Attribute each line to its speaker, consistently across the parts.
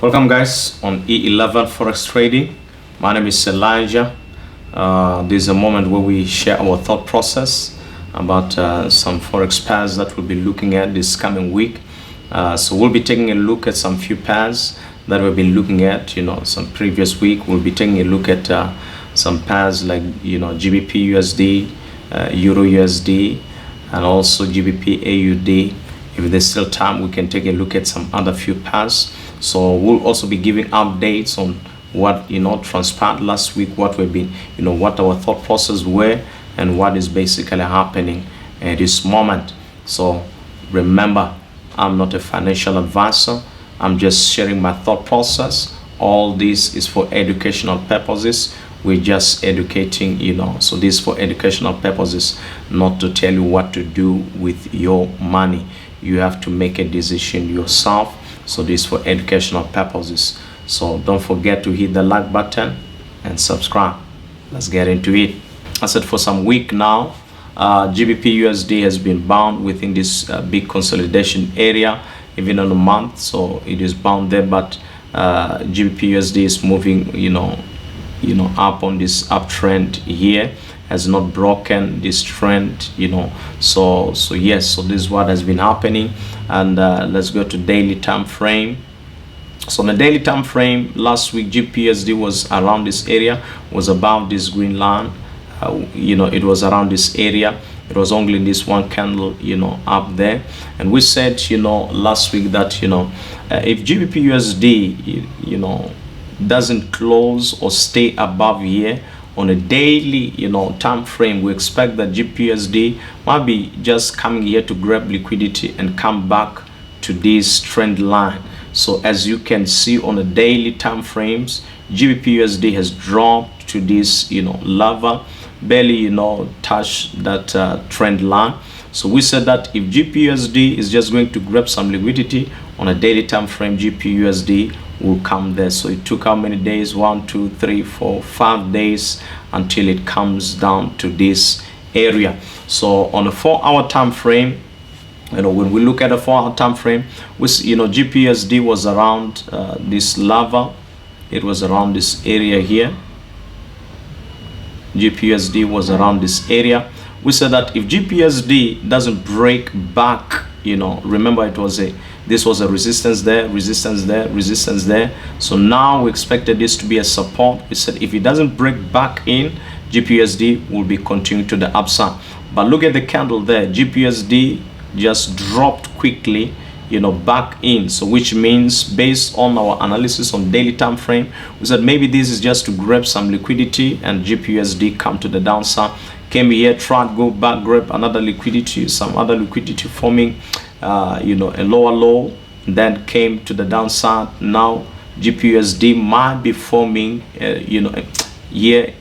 Speaker 1: Welcome guys on E11 Forex Trading. My name is Elijah. This is a moment where we share our thought process about some Forex pairs that we'll be looking at this coming week. So we'll be taking a look at some few pairs that we've been looking at, some previous week. We'll be taking a look at some pairs like, Gbpusd, Euro USD, and also Gbp AUD. If there's still time, we can take a look at some other few pairs. So we'll also be giving updates on what transpired last week, what we've been, what our thought process were, and what is basically happening at this moment. So remember, I'm not a financial advisor. I'm just sharing my thought process. All this is for educational purposes. We're just educating, so this is for educational purposes, not to tell you what to do with your money. You have to make a decision yourself. So this is for educational purposes. So don't forget to hit the like button and subscribe. Let's get into it. I said for some week now, Gbpusd has been bound within this big consolidation area, even on a month. So it is bound there, but Gbpusd is moving, up on this uptrend here, has not broken this trend, so yes, so this is what has been happening. And let's go to daily time frame. So on the daily time frame, last week Gbpusd was around this area, was above this green line. It was around this area. It was only this one candle, up there. And we said, last week that, if Gbpusd, doesn't close or stay above here on a daily, time frame, we expect that Gbpusd might be just coming here to grab liquidity and come back to this trend line. So as you can see on the daily time frames, Gbpusd has dropped to this, level, barely, touch that trend line. So we said that if Gbpusd is just going to grab some liquidity on a daily time frame, Gbpusd will come there. So it took how many days? 1, 2, 3, 4, 5 days until it comes down to this area. So on a 4-hour time frame, when we look at a 4-hour time frame, we see, Gbpusd was around this level. It was around this area here. Gbpusd was around this area. We said that if Gbpusd doesn't break back, remember this was a resistance there, resistance there, resistance there. So now we expected this to be a support. We said if it doesn't break back in, Gbpusd will be continuing to the upside. But look at the candle there. Gbpusd just dropped quickly, back in. So which means, based on our analysis on daily time frame, we said maybe this is just to grab some liquidity, and Gbpusd come to the downside, came here, tried go back, grab another liquidity, some other liquidity forming a lower low, then came to the downside. Now Gbpusd might be forming here,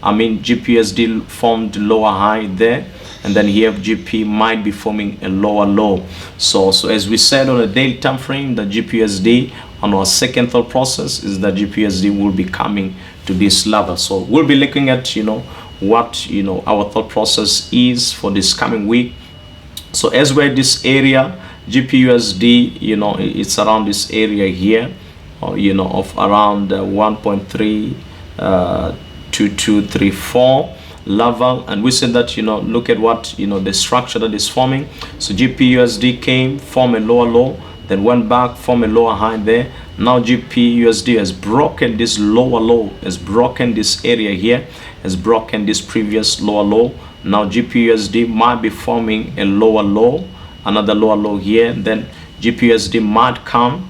Speaker 1: Gbpusd formed lower high there, and then here GP might be forming a lower low. So as we said on a daily time frame, the Gbpusd on our second thought process is that Gbpusd will be coming to this level. So we'll be looking at what our thought process is for this coming week. So as we're this area, Gbpusd, it's around this area here, of around 1.32234 level. And we said that, look at what, the structure that is forming. So Gbpusd came, form a lower low, then went back, form a lower high there. Now Gbpusd has broken this lower low, has broken this area here, has broken this previous lower low. Now Gbpusd might be forming a lower low, another lower low here, then Gbpusd might come.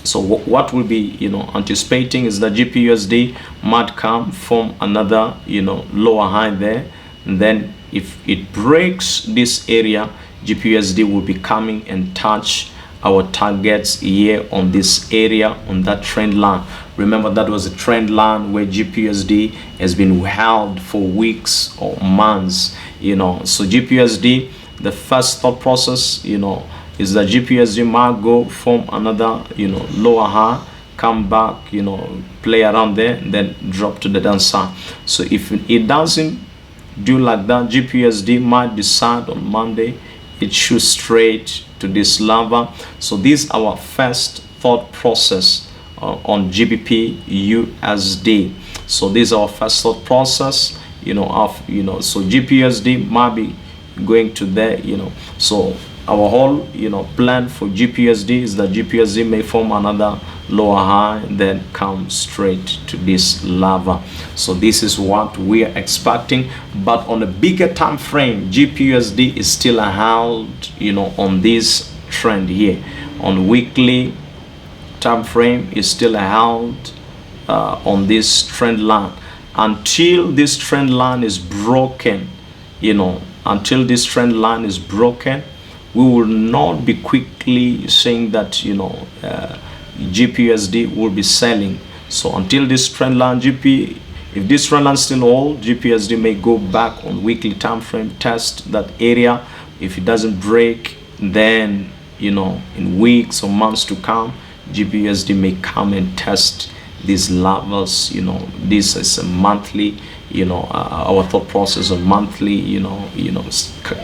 Speaker 1: So what we'll be anticipating is that Gbpusd might come, form another lower high there, and then if it breaks this area, Gbpusd will be coming and touch our targets here on this area, on that trend line. Remember, that was a trend line where Gbpusd has been held for weeks or months. So Gbpusd, the first thought process is that Gbpusd might go form another lower high, come back, play around there, and then drop to the downside. So if it doesn't do like that, Gbpusd might decide on Monday it shoots straight to this level. So this is our first thought process on GBP USD. So this is our first thought process, so GPUSD might be going to there, so our whole plan for GPUSD is that GPUSD may form another lower high, then come straight to this lava. So this is what we are expecting, but on a bigger time frame, GPUSD is still held on this trend here. On weekly time frame is still held on this trend line until this trend line is broken. Until this trend line is broken, we will not be quickly saying that GPUSD will be selling. So until this trend line, if this trend line still hold, GPUSD may go back on weekly time frame, test that area. If it doesn't break, then in weeks or months to come, GPUSD may come and test these levels. This is a monthly, our thought process of monthly,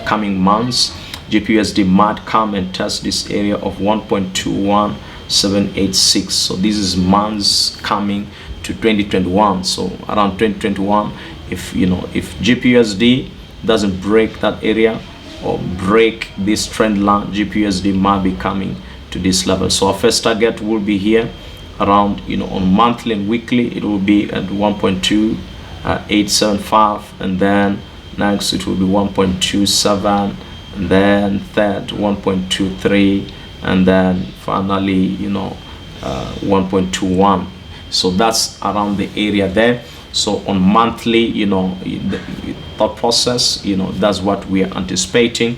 Speaker 1: coming months. GPUSD might come and test this area of 1.21786. So this is months coming to 2021. So around 2021, if GPUSD doesn't break that area or break this trend line, GPUSD might be coming to this level. So our first target will be here around, on monthly and weekly, it will be at 1.2875, and then next it will be 1.27, and then third 1.23, and then finally 1.21. so that's around the area there. So on monthly, the thought process, that's what we are anticipating.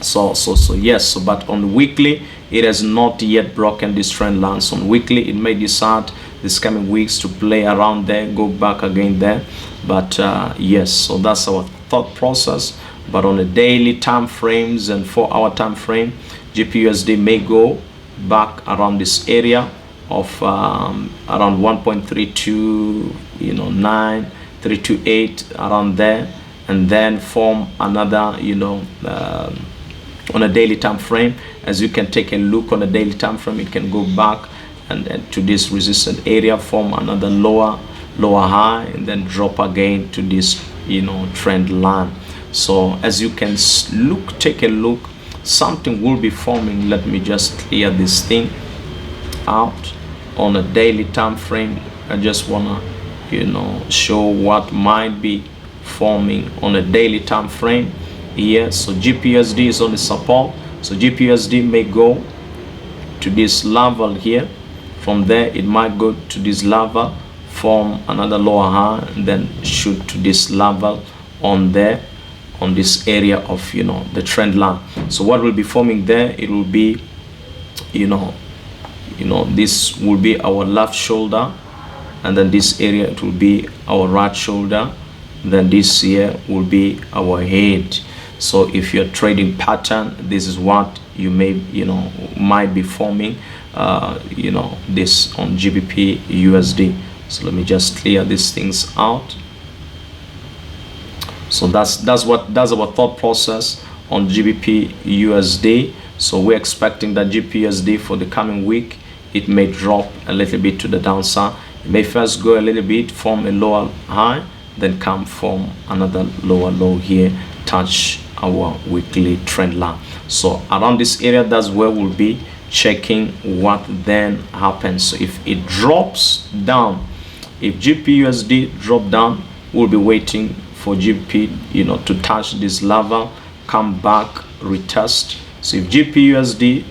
Speaker 1: So yes. So but on weekly, it has not yet broken this trend line. So on weekly, it may decide this coming weeks to play around there, go back again there. But yes, so that's our thought process. But on a daily time frames and 4-hour time frame, GPUSD may go back around this area of around 1.32, 328, around there, and then form another, on a daily time frame. As you can take a look on a daily time frame, it can go back and to this resistance area, form another lower high, and then drop again to this trend line. So as you can take a look, something will be forming. Let me just clear this thing out on a daily time frame. I just wanna show what might be forming on a daily time frame here. So GPUSD is on the support, so GPUSD may go to this level here. From there, it might go to this level, form another lower high, and then shoot to this level on there, on this area of the trend line. So what will be forming there, it will be this will be our left shoulder, and then this area, it will be our right shoulder, then this here will be our head. So if you're trading pattern, this is what you may might be forming this on GBP USD. So let me just clear these things out. So that's our thought process on GBP USD. So we're expecting that GPUSD for the coming week, it may drop a little bit to the downside. It may first go a little bit, form a lower high, then come form another lower low here, touch our weekly trend line. So around this area, that's where we'll be checking what then happens. So if it drops down, if GPUSD drop down, we'll be waiting for GP to touch this level, come back, retest. So if GPUSD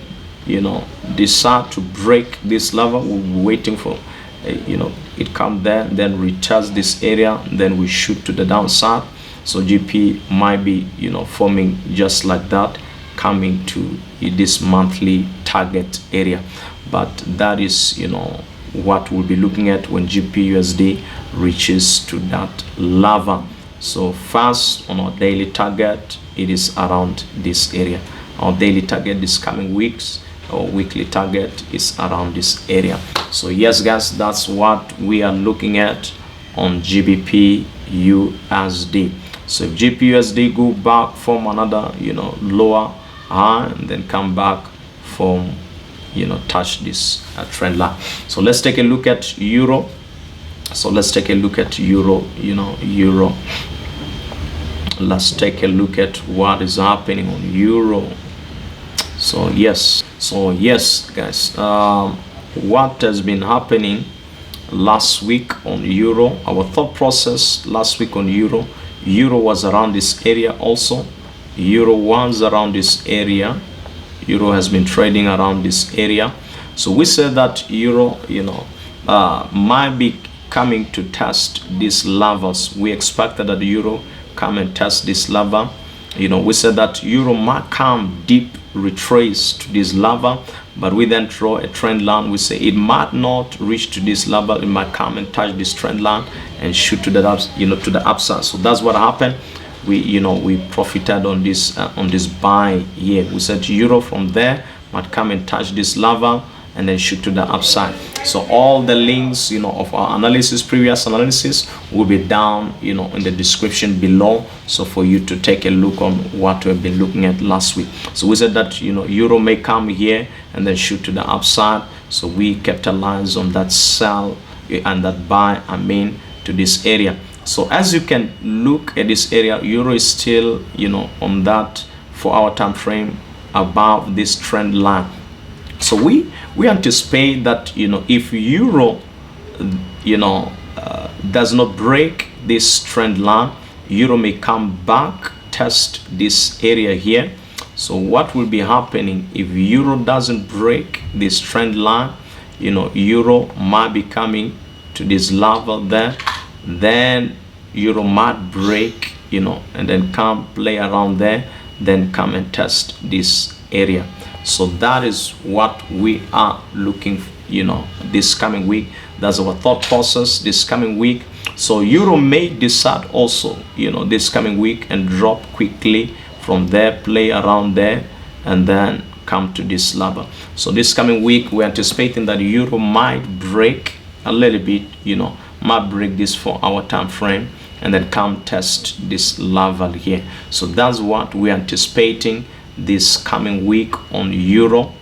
Speaker 1: decide to break this level, we'll be waiting for it come there, then retest this area, then we shoot to the downside. So GP might be forming just like that, coming to this monthly target area. But that is what we'll be looking at when GPUSD reaches to that level. So first, on our daily target, it is around this area. Our daily target this coming weeks, or weekly target, is around this area. So yes guys, that's what we are looking at on GBP USD. So if GPUSD go back, form another lower high, and then come back, form touch this trend line. So let's take a look at euro. So let's take a look at euro. Euro. Let's take a look at what is happening on euro. So yes, guys, what has been happening last week on euro, our thought process last week on euro was around this area. Also euro was around this area. Euro has been trading around this area. So we said that euro might be coming to test these levels. We expected that the euro come and test this level. We said that euro might come deep, retrace to this level, but we then draw a trend line. We say it might not reach to this level. It might come and touch this trend line and shoot to the to the upside. So that's what happened. We profited on this buy here. We said euro from there might come and touch this level and then shoot to the upside. So all the links of our analysis, previous analysis, will be down in the description below, so for you to take a look on what we've been looking at last week. So we said that euro may come here and then shoot to the upside, so we capitalize on that sell and that buy to this area. So as you can look at this area, euro is still on that 4-hour time frame above this trend line. So we anticipate that if euro does not break this trend line, euro may come back, test this area here. So what will be happening if euro doesn't break this trend line? Euro might be coming to this level there, then euro might break and then come play around there, then come and test this area. So that is what we are looking this coming week. That's our thought process this coming week. So euro may decide also this coming week and drop quickly from there, play around there, and then come to this level. So this coming week we're anticipating that euro might break a little bit, might break this 4-hour time frame and then come test this level here. So that's what we're anticipating this coming week on euro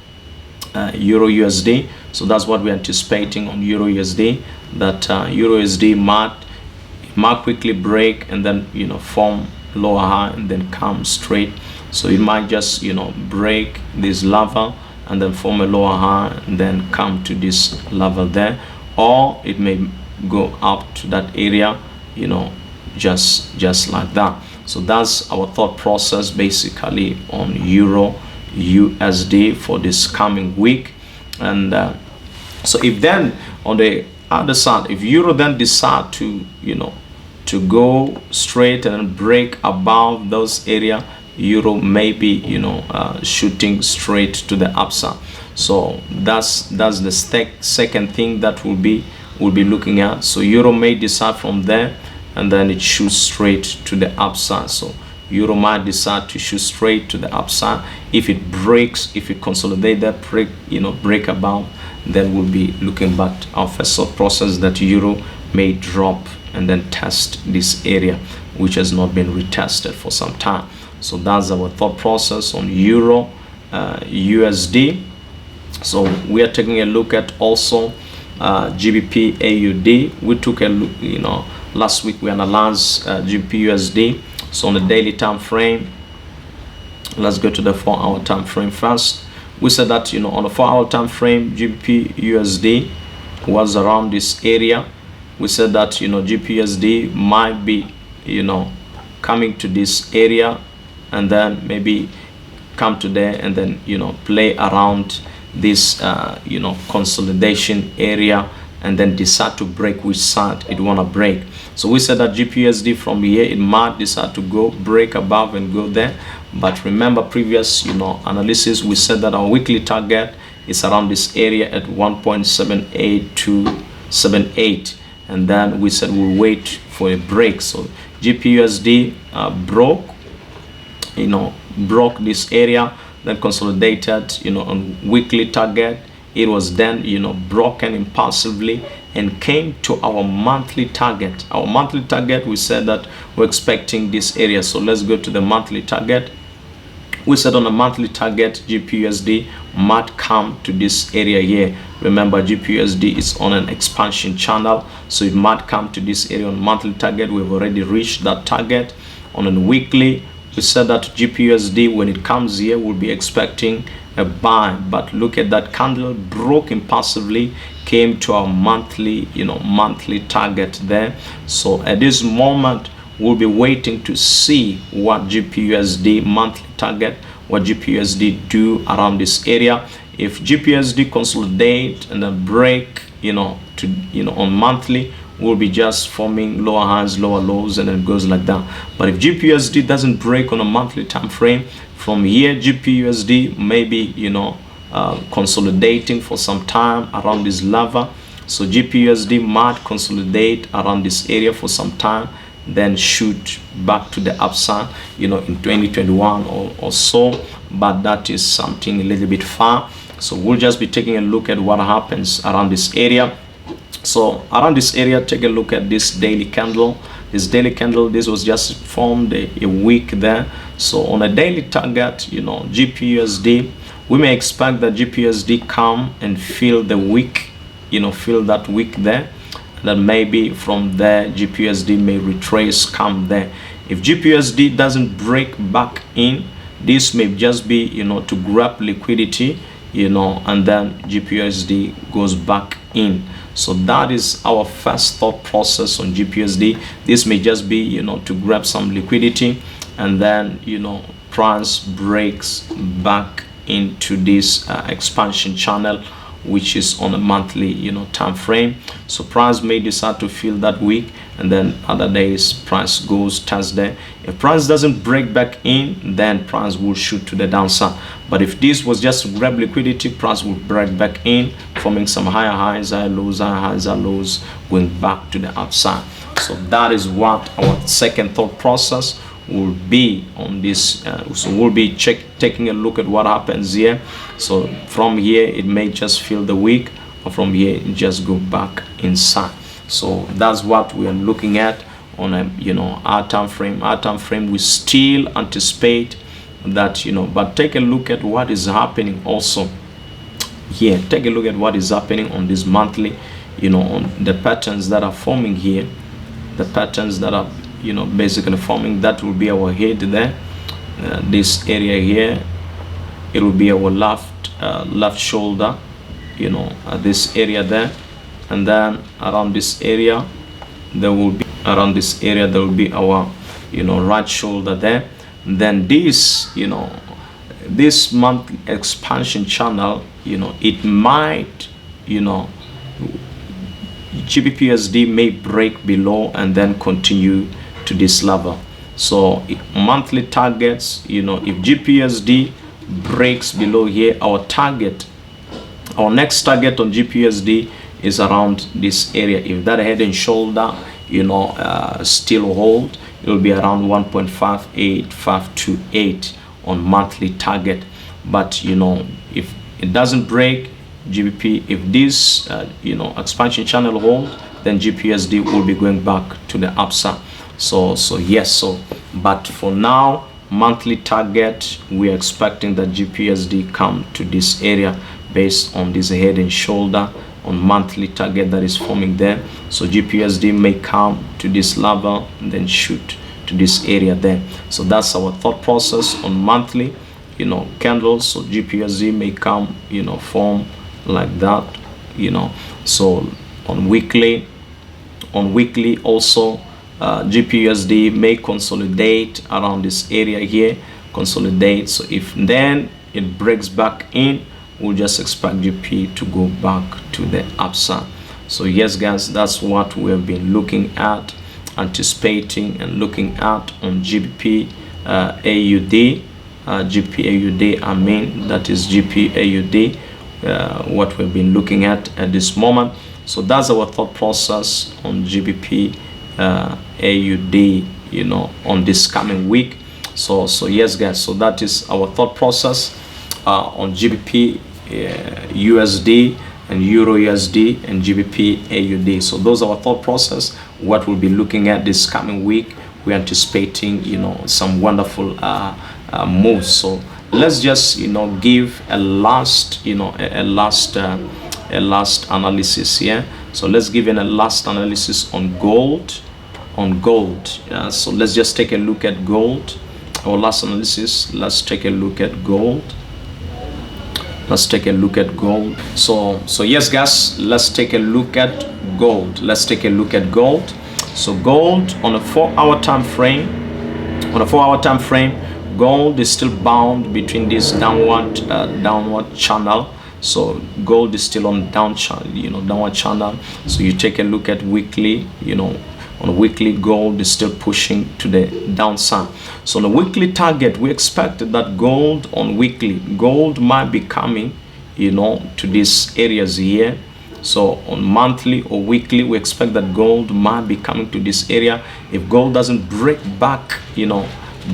Speaker 1: USD. So that's what we're anticipating on euro USD, that euro USD might quickly break and then form lower high and then come straight. So it might just break this level and then form a lower high and then come to this level there, or it may go up to that area just like that. So that's our thought process basically on euro USD for this coming week. And so if then on the other side, if euro then decide to to go straight and break above those area, euro may be shooting straight to the upside. So that's the second thing that we'll be looking at. So euro may decide from there and then it shoots straight to the upside. So euro might decide to shoot straight to the upside. If it breaks, if it consolidates that break above, then we'll be looking back our first thought process that euro may drop and then test this area which has not been retested for some time. So that's our thought process on euro USD. So we are taking a look at also Gbpud. We took a look, last week we analyzed Gbpusd. So on the daily time frame, let's go to the 4-hour time frame first. We said that on the 4-hour time frame, Gbpusd was around this area. We said that Gbpusd might be coming to this area and then maybe come to there and then play around this consolidation area and then decide to break which side it want to break. So we said that Gbpusd from here, it might decide to go break above and go there. But remember previous analysis, we said that our weekly target is around this area at 1.78 and then we said we'll wait for a break. So Gbpusd broke this area, then consolidated on weekly target. It was then broken impulsively and came to our monthly target. Our monthly target, we said that we're expecting this area. So let's go to the monthly target. We said on a monthly target, Gbpusd might come to this area here. Remember, Gbpusd is on an expansion channel, so it might come to this area on monthly target. We've already reached that target. On a weekly, we said that Gbpusd, when it comes here, we'll be expecting a buy, but look at that candle, broke impulsively, came to our monthly monthly target there. So at this moment, we'll be waiting to see what Gbpusd monthly target, what Gbpusd do around this area. If Gbpusd consolidate and then break on monthly, we'll be just forming lower highs, lower lows, and then it goes like that. But if Gbpusd doesn't break on a monthly time frame, from here Gbpusd maybe consolidating for some time around this level. So Gbpusd might consolidate around this area for some time, then shoot back to the upside in 2021 or so, but that is something a little bit far. So we'll just be taking a look at what happens around this area. So around this area, take a look at this daily candle. This daily candle, this was just formed a week there. So on a daily target, Gbpusd, we may expect that Gbpusd come and fill the wick, fill that wick there. Then maybe from there Gbpusd may retrace, come there. If Gbpusd doesn't break back in, this may just be to grab liquidity, and then Gbpusd goes back in. So that is our first thought process on Gbpusd. This may just be to grab some liquidity, and then price breaks back into this expansion channel, which is on a monthly time frame. So price may decide to fill that week, and then other days price goes Thursday. If price doesn't break back in, then price will shoot to the downside. But if this was just to grab liquidity, price will break back in, forming some higher highs, higher lows, higher highs, higher lows, going back to the upside. So that is what our second thought process will be on this. So we'll be taking a look at what happens here. So from here it may just fill the wick, or from here it just go back inside. So that's what we are looking at on our time frame. Our time frame, we still anticipate that but take a look at what is happening also here. Take a look at what is happening on this monthly, on the patterns that are forming here, the patterns that are basically forming. That will be our head there. This area here, it will be our left shoulder, this area there, and then around this area there will be our right shoulder there. And then this this month expansion channel, it might Gbpusd may break below and then continue to this level. So monthly targets, if Gbpusd breaks below here, our next target on Gbpusd is around this area. If that head and shoulder still hold, it will be around 1.58528 on monthly target. But if it doesn't break, if this expansion channel hold, then Gbpusd will be going back to the upside. So but for now, monthly target, we are expecting that Gbpusd come to this area based on this head and shoulder on monthly target that is forming there. So Gbpusd may come to this level and then shoot to this area there. So that's our thought process on monthly candles. So Gbpusd may come form like that, so on weekly also Gbpusd may consolidate around this area here, consolidate. So if then it breaks back in, we'll just expect GP to go back to the upside. So yes guys, that's what we have been looking at, anticipating and looking at on Gbpaud. Gbpaud, I mean, that is Gbpaud, what we've been looking at this moment. So that's our thought process on Gbpaud, on this coming week. So yes guys, so that is our thought process on Gbpaud USD and Euro USD and Gbpaud. So those are our thought process, what we'll be looking at this coming week. We're anticipating some wonderful moves. So let's just give a last a last analysis here. So let's give a last analysis on gold. So let's just take a look at gold. Our last analysis. Let's take a look at gold. So yes guys, let's take a look at gold. So gold on a 4-hour time frame, gold is still bound between this downward channel. So gold is still on downward channel. So you take a look at weekly, on a weekly, gold is still pushing to the downside. So on the weekly target, we expected that gold might be coming to these areas here. So on monthly or weekly, we expect that gold might be coming to this area. If gold doesn't break back,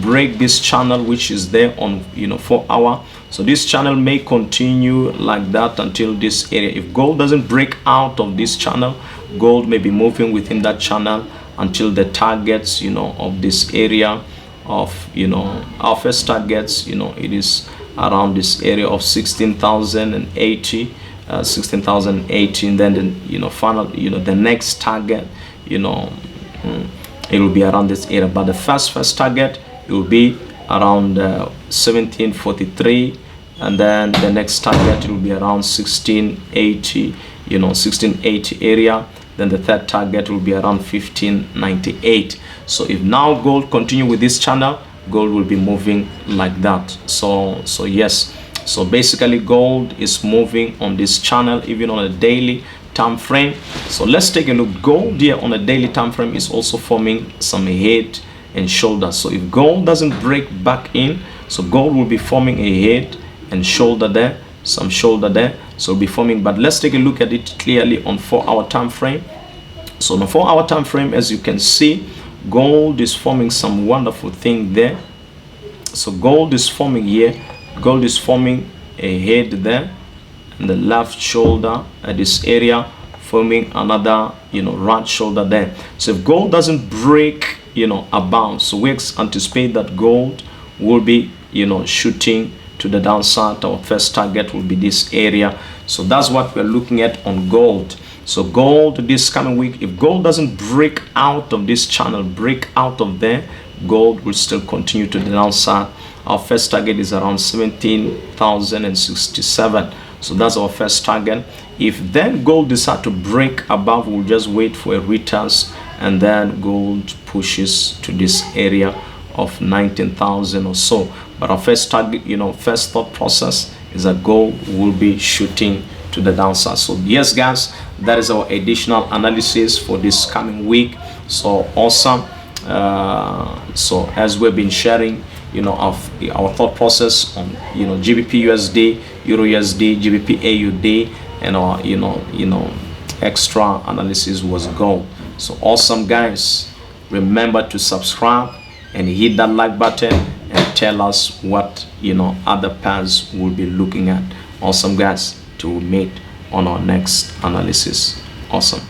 Speaker 1: break this channel which is there on 4-hour, so this channel may continue like that until this area. If gold doesn't break out of this channel, gold may be moving within that channel until the targets of this area of our first targets, it is around this area of 16,080, and then final the next target it will be around this area. But the first target, it will be around 1743, and then the next target will be around 1680, 1680 area. Then the third target will be around 1598. So if now gold continue with this channel, gold will be moving like that. So yes, so basically gold is moving on this channel even on a daily time frame. So let's take a look. Gold here on a daily time frame is also forming some head and shoulder. So if gold doesn't break back in, so gold will be forming a head and shoulder there, some shoulder there. So it'll be forming, but let's take a look at it clearly on 4-hour time frame. So on the 4-hour time frame, as you can see, gold is forming some wonderful thing there. So gold is forming here, gold is forming a head there, and the left shoulder at this area, forming another right shoulder there. So if gold doesn't break a bounce, so we anticipate that gold will be shooting to the downside. Our first target will be this area. So that's what we're looking at on gold. So gold this coming week, if gold doesn't break out of this channel, break out of there, gold will still continue to the downside. Our first target is around 17,067. So that's our first target. If then gold decides to break above, we'll just wait for a retest, and then gold pushes to this area of 19,000 or so. But our first target, first thought process is that gold will be shooting to the downside. So yes guys, that is our additional analysis for this coming week. So awesome. So as we've been sharing our thought process on GBPUSD, EURUSD, GBPAUD, and our extra analysis was gold. So awesome guys, remember to subscribe and hit that like button and tell us what other pairs we'll be looking at. Awesome guys, to meet on our next analysis. Awesome.